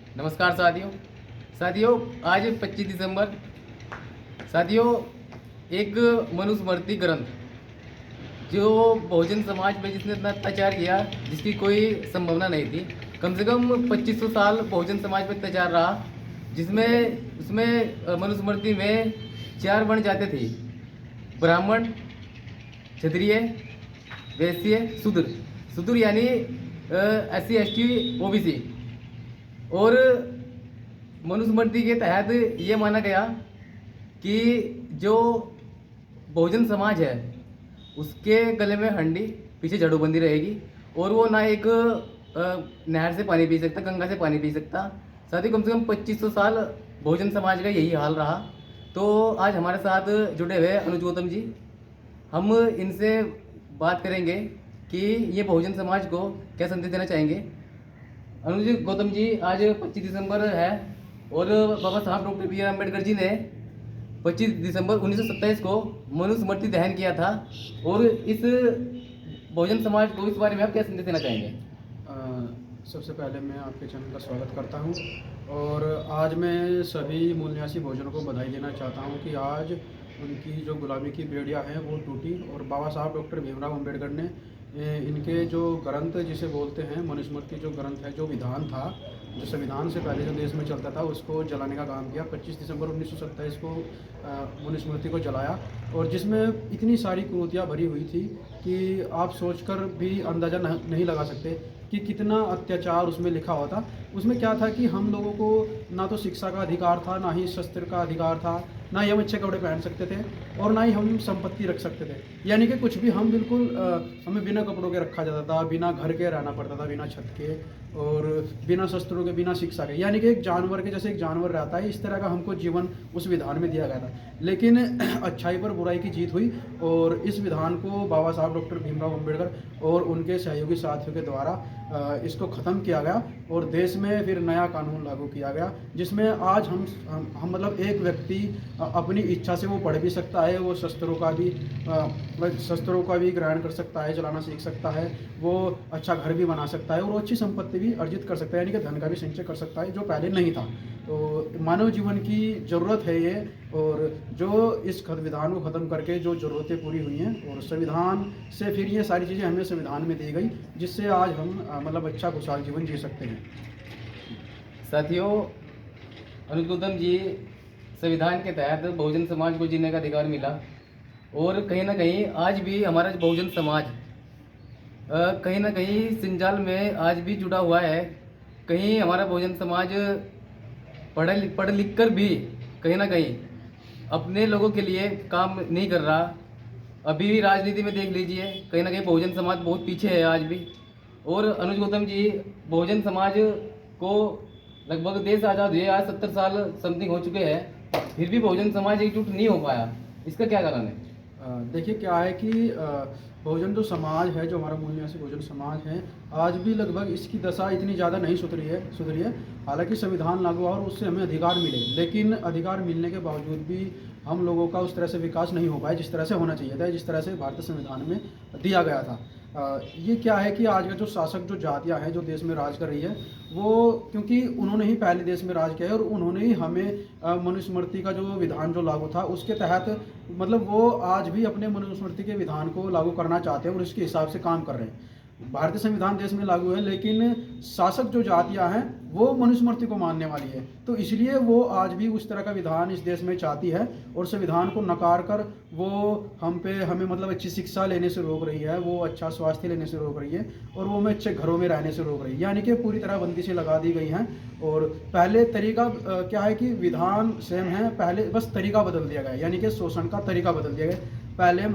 नमस्कार साथियों। आज 25 दिसंबर। साथियों, एक मनुस्मृति ग्रंथ जो बहुजन समाज पे जिसने इतना अत्याचार किया जिसकी कोई संभावना नहीं थी। कम से कम 2500 साल बहुजन समाज पे अत्याचार रहा, जिसमें उसमें मनुस्मृति में 4 वर्ण जाते थे: ब्राह्मण, क्षत्रिय, वैश्य, शूद्र। शूद्र यानी SC ST OBC। और मनुस्मृति के तहत ये माना गया कि जो बहुजन समाज है उसके गले में हंडी, पीछे जड़ोबंदी रहेगी, और वो ना एक नहर से पानी पी सकता, गंगा से पानी पी सकता। साथ ही कम से कम 2500 साल बहुजन समाज का यही हाल रहा। तो आज हमारे साथ जुड़े हुए अनुज गौतम जी, हम इनसे बात करेंगे कि ये बहुजन समाज को क्या संदेश देना चाहेंगे। अनुज गौतम जी, आज 25 दिसंबर है और बाबा साहब doctor B are Ambedkar ji ने 25 दिसंबर 1927 को मनुस्मृति दहन किया था। और इस बहुजन समाज को इस बारे में आप क्या संदेश देना चाहेंगे? सबसे पहले मैं आपके चैनल का स्वागत करता हूं और आज मैं सभी मूल निवासी बहुजनों को बधाई देना चाहता हूं कि आज उनकी जो गुलामी की बेड़ियां हैं वो टूटी और बाबा साहब डॉक्टर भीमराव अम्बेडकर ने इनके जो ग्रंथ जिसे बोलते हैं मनुस्मृति, जो ग्रंथ है, जो विधान था, जो संविधान से पहले जो देश में चलता था, उसको जलाने का काम किया। 25 दिसंबर 1927 को मनुस्मृति को जलाया और जिसमें इतनी सारी क्रूरतियाँ भरी हुई थी कि आप सोचकर भी अंदाज़ा नहीं लगा सकते कि कितना अत्याचार उसमें लिखा हुआ था। उसमें क्या था कि हम लोगों को ना तो शिक्षा का अधिकार था, ना ही शस्त्र का अधिकार था, ना ही हम अच्छे कपड़े पहन सकते थे और ना ही हम संपत्ति रख सकते थे। यानी कि कुछ भी हम बिल्कुल हमें बिना कपड़ों के रखा जाता था, बिना घर के रहना पड़ता था, बिना छत के और बिना शस्त्रों के, बिना शिक्षा के। यानी कि एक जानवर के जैसे एक जानवर रहता है, इस तरह का हमको जीवन उस विधान में दिया गया था। लेकिन अच्छाई पर बुराई की जीत हुई और इस विधान को बाबा साहब डॉक्टर भीमराव अम्बेडकर और उनके सहयोगी साथियों के द्वारा इसको ख़त्म किया गया और देश में फिर नया कानून लागू किया गया, जिसमें आज हम मतलब एक व्यक्ति अपनी इच्छा से वो पढ़ भी सकता है, वो शस्त्रों का भी ग्रहण कर सकता है, चलाना सीख सकता है, वो अच्छा घर भी बना सकता है और अच्छी संपत्ति भी अर्जित कर सकता है, यानी कि धन का भी संचय कर सकता है, जो पहले नहीं था। तो मानव जीवन की ज़रूरत है ये, और जो इस विधान को ख़त्म करके जो ज़रूरतें पूरी हुई हैं और संविधान से फिर ये सारी चीज़ें हमें संविधान में दी गई, जिससे आज हम मतलब अच्छा खुशहाल जीवन जी सकते हैं। साथियों, अनुज गौतम जी, संविधान के तहत बहुजन समाज को जीने का अधिकार मिला और कहीं ना कहीं आज भी हमारा बहुजन समाज कहीं ना कहीं संजाल में आज भी जुड़ा हुआ है। कहीं हमारा बहुजन समाज पढ़ लिख कर भी कहीं ना कहीं अपने लोगों के लिए काम नहीं कर रहा। अभी भी राजनीति में देख लीजिए, कहीं ना कहीं बहुजन समाज बहुत पीछे है आज भी। और अनुज गौतम जी, बहुजन समाज को लगभग देश आज़ाद हुए आज 70 साल समथिंग हो चुके हैं, फिर भी बहुजन समाज एकजुट नहीं हो पाया। इसका क्या कारण है? देखिए क्या है कि बहुजन जो समाज है, जो हमारा मूल निवासी बहुजन समाज है, आज भी लगभग इसकी दशा इतनी ज़्यादा नहीं सुधरी है। हालांकि संविधान लागू हुआ और उससे हमें अधिकार मिले, लेकिन अधिकार मिलने के बावजूद भी हम लोगों का उस तरह से विकास नहीं हो पाया जिस तरह से होना चाहिए था, जिस तरह से भारतीय संविधान में दिया गया था। ये क्या है कि आज का जो शासक, जो जातियाँ हैं, जो देश में राज कर रही है, वो क्योंकि उन्होंने ही पहले देश में राज किया है और उन्होंने ही हमें मनुस्मृति का जो विधान जो लागू था उसके तहत मतलब वो आज भी अपने मनुस्मृति के विधान को लागू करना चाहते हैं और उसके हिसाब से काम कर रहे हैं। भारतीय संविधान देश में लागू है, लेकिन शासक जो जातियां हैं वो मनुस्मृति को मानने वाली है, तो इसलिए वो आज भी उस तरह का विधान इस देश में चाहती है और संविधान को नकार कर वो हमें मतलब अच्छी शिक्षा लेने से रोक रही है, वो अच्छा स्वास्थ्य लेने से रोक रही है और वो हमें अच्छे घरों में रहने से रोक रही है। यानी कि पूरी तरह बंदिशें लगा दी गई हैं। और पहले तरीका क्या है कि विधान सेम है, पहले बस तरीका बदल दिया गया, यानी कि शोषण का तरीका बदल दिया गया। पहले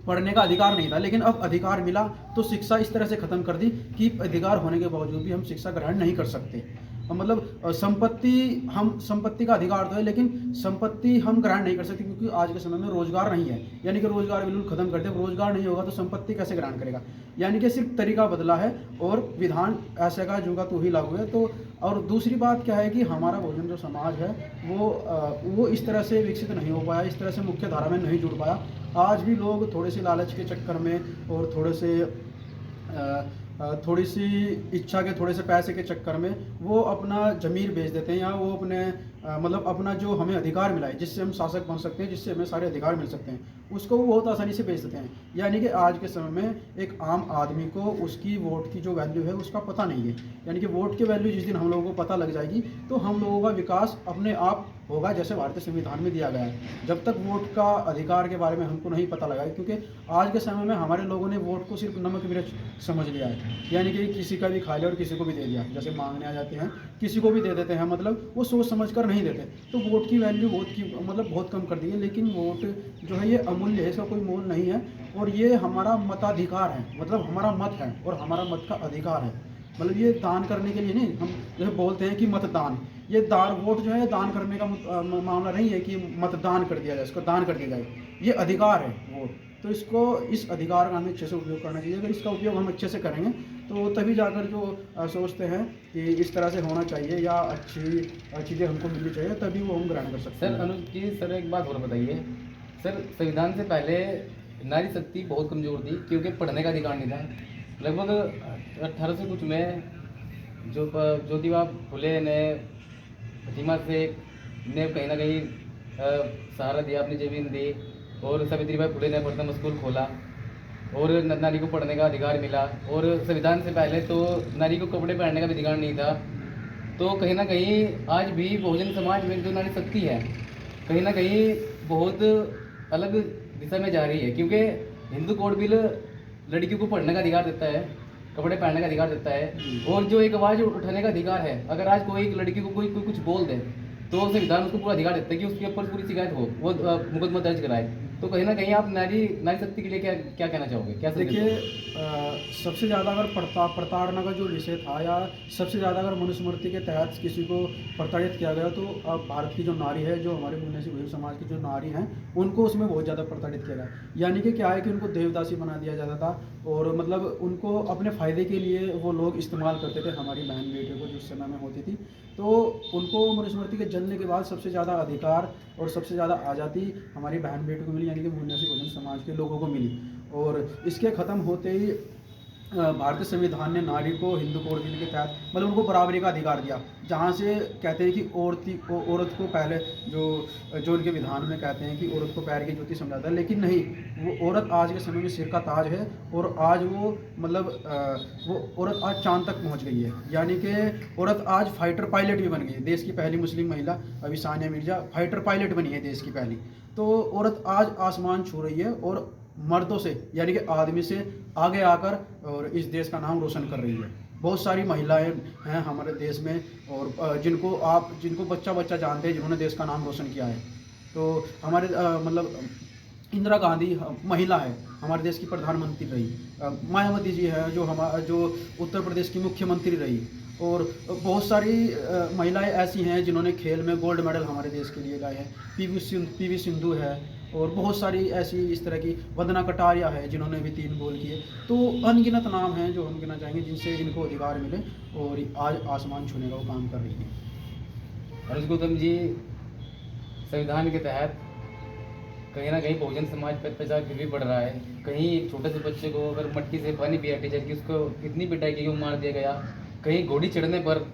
पढ़ने का अधिकार नहीं था, लेकिन अब अधिकार मिला तो शिक्षा इस तरह से ख़त्म कर दी कि अधिकार होने के बावजूद भी हम शिक्षा ग्रहण नहीं कर सकते। मतलब संपत्ति का अधिकार तो है, लेकिन संपत्ति हम ग्रहण नहीं कर सकते क्योंकि आज के समय में रोजगार नहीं है। यानी कि रोजगार बिल्कुल खत्म कर दे, रोजगार नहीं होगा तो संपत्ति कैसे ग्रहण करेगा। यानी कि सिर्फ तरीका बदला है और विधान ऐसे का जो का तो ही लागू है। तो और दूसरी बात क्या है कि हमारा बहुजन जो समाज है वो इस तरह से विकसित नहीं हो पाया, इस तरह से मुख्य धारा में नहीं जुड़ पाया। आज भी लोग थोड़े से लालच के चक्कर में और थोड़े से थोड़ी सी इच्छा के, थोड़े से पैसे के चक्कर में वो अपना ज़मीर बेच देते हैं, या वो अपने मतलब अपना जो हमें अधिकार मिला है, जिससे हम शासक बन सकते हैं, जिससे हमें सारे अधिकार मिल सकते हैं, उसको वो बहुत आसानी से बेच देते हैं। यानी कि आज के समय में एक आम आदमी को उसकी वोट की जो वैल्यू है उसका पता नहीं है। यानी कि वोट की वैल्यू जिस दिन हम लोगों को पता लग जाएगी तो हम लोगों का विकास अपने आप होगा, जैसे भारतीय संविधान में दिया गया है। जब तक वोट का अधिकार के बारे में हमको नहीं पता लगा है, क्योंकि आज के समय में हमारे लोगों ने वोट को सिर्फ नमक मिर्च समझ लिया है। यानी कि किसी का भी खा लिया और किसी को भी दे दिया, जैसे मांगने आ जाते हैं किसी को भी दे देते हैं, मतलब वो सोच समझ कर नहीं देते। तो वोट की वैल्यू बहुत कम कर दी है। लेकिन वोट जो है ये अमूल्य है, इसका कोई मोल नहीं है, और ये हमारा मताधिकार है, मतलब हमारा मत है और हमारा मत का अधिकार है। मतलब ये दान करने के लिए नहीं, हम जैसे बोलते हैं कि मतदान, ये दान वोट जो है दान करने का मामला नहीं है कि मतदान कर दिया जाए, इसको दान कर दिया जाए, ये अधिकार है वोट। तो इसको, इस अधिकार का हमें अच्छे से उपयोग करना चाहिए। अगर इसका उपयोग हम अच्छे से करेंगे तो तभी जाकर जो सोचते हैं कि इस तरह से होना चाहिए या अच्छी चीज़ें हमको मिलनी चाहिए, तभी वो हम ग्रहण कर सकते हैं। सर अनुज जी, सर एक बात और बताइए सर, संविधान से पहले नारी शक्ति बहुत कमज़ोर थी, क्योंकि पढ़ने का अधिकार नहीं था। लगभग 1800 कुछ में जो ज्योतिबा फुले ने प्रतिमा से ने कहीं ना कहीं सहारा दिया, अपनी ज़मीन दी, और सावित्रीबाई फुले ने प्रथम स्कूल खोला और नारी को पढ़ने का अधिकार मिला। और संविधान से पहले तो नारी को कपड़े पहनने का भी अधिकार नहीं था। तो कहीं ना कहीं आज भी बहुजन समाज में जो नारी शक्ति है कहीं ना कहीं बहुत अलग दिशा में जा रही है, क्योंकि हिंदू कोड बिल लड़कियों को पढ़ने का अधिकार देता है, कपड़े पहनने का अधिकार देता है, और जो एक आवाज़ उठाने का अधिकार है। अगर आज कोई एक लड़की को कोई कुछ बोल दे तो संविधान उसको पूरा अधिकार देता है कि उसके ऊपर पूरी शिकायत हो, वो मुकदमा दर्ज कराए। तो कहीं ना कहीं आप नारी शक्ति के लिए क्या क्या कहना चाहोगे, क्या देखिए, सबसे ज़्यादा अगर प्रताड़ना का जो विषय था, या सबसे ज़्यादा अगर मनुस्मृति के तहत किसी को प्रताड़ित किया गया, तो अब भारत की जो नारी है, जो हमारे मुन्नेसी भोजन समाज की जो नारी हैं, उनको उसमें बहुत ज़्यादा प्रताड़ित किया गया। यानी कि क्या है कि उनको देवदासी बना दिया जाता था, और मतलब उनको अपने फ़ायदे के लिए वो लोग इस्तेमाल करते थे, हमारी बहन बेटियों को जिस समय में होती थी। तो उनको मनुस्मृति के जनने के बाद सबसे ज़्यादा अधिकार और सबसे ज़्यादा आज़ादी हमारी बहन बेटियों को मिली, यानी कि मुन्नेसी भोजन समाज के लोगों को मिली। और इसके ख़त्म होते ही भारतीय संविधान ने नारी को हिंदू कोड बिल के तहत मतलब उनको बराबरी का अधिकार दिया, जहाँ से कहते हैं कि औरत को पहले जो उनके विधान में कहते हैं कि औरत को पैर की जूती समझाता है, लेकिन नहीं, वो औरत आज के समय में सिर का ताज है। और आज वो मतलब वो औरत आज चांद तक पहुँच गई है। यानी कि औरत आज फाइटर पायलट भी बन गई है। देश की पहली मुस्लिम महिला अभी सानिया मिर्जा फाइटर पायलट बनी है, देश की पहली। तो औरत आज आसमान छू रही है, और मर्दों से यानी कि आदमी से आगे आकर और इस देश का नाम रोशन कर रही है। बहुत सारी महिलाएं हैं हमारे देश में, और जिनको बच्चा जानते हैं, जिन्होंने देश का नाम रोशन किया है। तो हमारे मतलब इंदिरा गांधी महिला है, हमारे देश की प्रधानमंत्री रही। मायावती जी है जो उत्तर प्रदेश की मुख्यमंत्री रही। और बहुत सारी महिलाएं ऐसी हैं जिन्होंने खेल में गोल्ड मेडल हमारे देश के लिए लाए हैं। पीवी सिंधु है, और बहुत सारी ऐसी इस तरह की, वंदना कटारिया है जिन्होंने भी 3 गोल किए। तो अनगिनत नाम हैं जो हम गिना चाहेंगे जिनसे इनको अधिकार मिले, और आज आसमान छूने का वो काम कर रही है। अनुज गौतम जी, संविधान के तहत कहीं ना कहीं बहुजन समाज पर अत्याचार फिर भी बढ़ रहा है। कहीं एक छोटे से बच्चे को अगर मटकी से पानी पिया टीचर की, उसको इतनी पिटाई की वो मार दिया गया। कहीं घोड़ी चढ़ने पर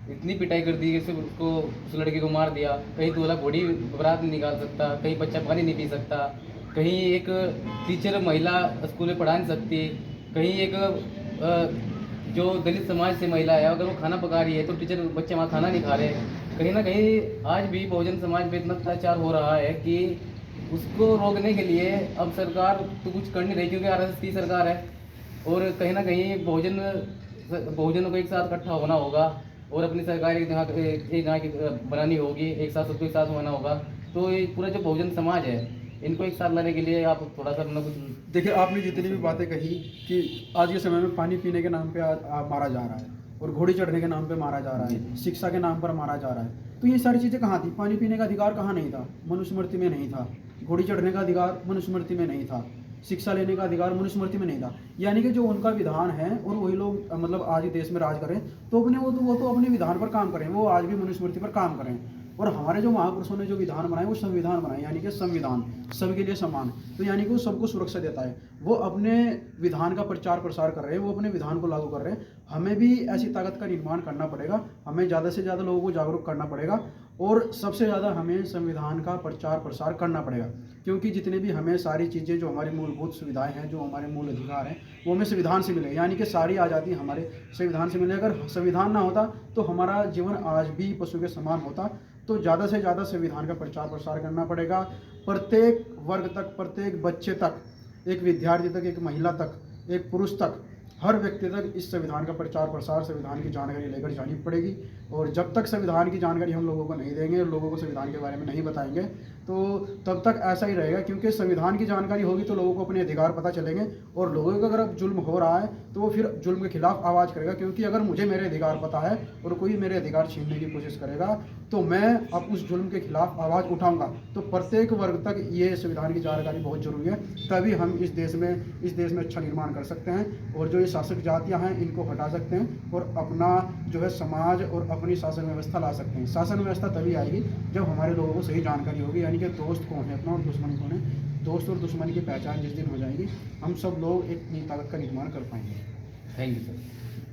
इतनी पिटाई कर दी कि उसको उस लड़के को मार दिया। कहीं दूल्हा घोड़ी बारात नहीं निकाल सकता, कहीं बच्चा पानी नहीं पी सकता, कहीं एक टीचर महिला स्कूल में पढ़ा नहीं सकती, कहीं एक जो दलित समाज से महिला है अगर वो खाना पका रही है तो टीचर बच्चे वहाँ खाना नहीं खा रहे। कहीं ना कहीं आज भी बहुजन समाज में इतना अत्याचार हो रहा है कि उसको रोकने के लिए अब सरकार तो कुछ कर नहीं रही, क्योंकि आरएसएस की सरकार है। और कहीं ना कहीं बहुजनों को एक साथ इकट्ठा होना होगा और अपनी सरकार एक जगह की बनानी होगी, एक साथ सबको एक साथ होना होगा। तो ये पूरा जो बहुजन समाज है इनको एक साथ लाने के लिए आप थोड़ा सा अपना कुछ देखिए, आपने जितनी भी बातें कही कि आज के समय में पानी पीने के नाम पे मारा जा रहा है, और घोड़ी चढ़ने के नाम पे मारा जा रहा है, शिक्षा के नाम पर मारा जा रहा है, तो ये सारी चीज़ें कहाँ थी? पानी पीने का अधिकार कहाँ नहीं था? मनुस्मृति में नहीं था। घोड़ी चढ़ने का अधिकार मनुस्मृति में नहीं था। शिक्षा लेने का अधिकार मनुस्मृति में नहीं था। यानी कि जो उनका विधान है और वही लोग मतलब आज देश में राज करें, तो वो तो अपने विधान पर काम करें, वो आज भी मनुस्मृति पर काम करें। और हमारे जो महापुरुषों ने जो विधान बनाए वो संविधान बनाए, यानी कि संविधान सबके लिए समान, तो यानी कि वो सबको सुरक्षा देता है। वो अपने विधान का प्रचार प्रसार कर रहे हैं, वो अपने विधान को लागू कर रहे हैं। हमें भी ऐसी ताकत का निर्माण करना पड़ेगा, हमें ज़्यादा से ज़्यादा लोगों को जागरूक करना पड़ेगा और सबसे ज़्यादा हमें संविधान का प्रचार प्रसार करना पड़ेगा, क्योंकि जितने भी हमें सारी चीज़ें जो हमारी मूलभूत सुविधाएं हैं, जो हमारे मूल अधिकार हैं, वो हमें संविधान से मिले, यानी कि सारी आज़ादी हमारे संविधान से मिले। अगर संविधान ना होता तो हमारा जीवन आज भी पशु के समान होता। तो ज़्यादा से ज़्यादा संविधान का प्रचार प्रसार करना पड़ेगा, प्रत्येक वर्ग तक, प्रत्येक बच्चे तक, एक विद्यार्थी तक, एक महिला तक, एक पुरुष तक, हर व्यक्ति तक इस संविधान का प्रचार प्रसार, संविधान की जानकारी लेकर जानी पड़ेगी। और जब तक संविधान की जानकारी हम लोगों को नहीं देंगे और लोगों को संविधान के बारे में नहीं बताएंगे तो तब तक ऐसा ही रहेगा, क्योंकि संविधान की जानकारी होगी तो लोगों को अपने अधिकार पता चलेंगे और लोगों को अगर अब जुल्म हो रहा है तो वो फिर जुल्म के खिलाफ आवाज़ करेगा। क्योंकि अगर मुझे मेरे अधिकार पता है और कोई मेरे अधिकार छीनने की कोशिश करेगा तो मैं अब उस जुल्म के खिलाफ आवाज़ उठाऊंगा। तो प्रत्येक वर्ग तक ये संविधान की जानकारी बहुत जरूरी है, तभी हम इस देश में अच्छा निर्माण कर सकते हैं और जो ये शासक जातियाँ हैं इनको हटा सकते हैं और अपना जो है समाज और अपनी शासन व्यवस्था ला सकते हैं। शासन व्यवस्था तभी आएगी जब हमारे लोगों को सही जानकारी होगी, यानी कि दोस्त कौन है अपना और दुश्मन कौन है। दोस्त और दुश्मन की पहचान जिस दिन हो जाएगी हम सब लोग एक नई ताकत का निर्माण कर पाएंगे। Thank you sir.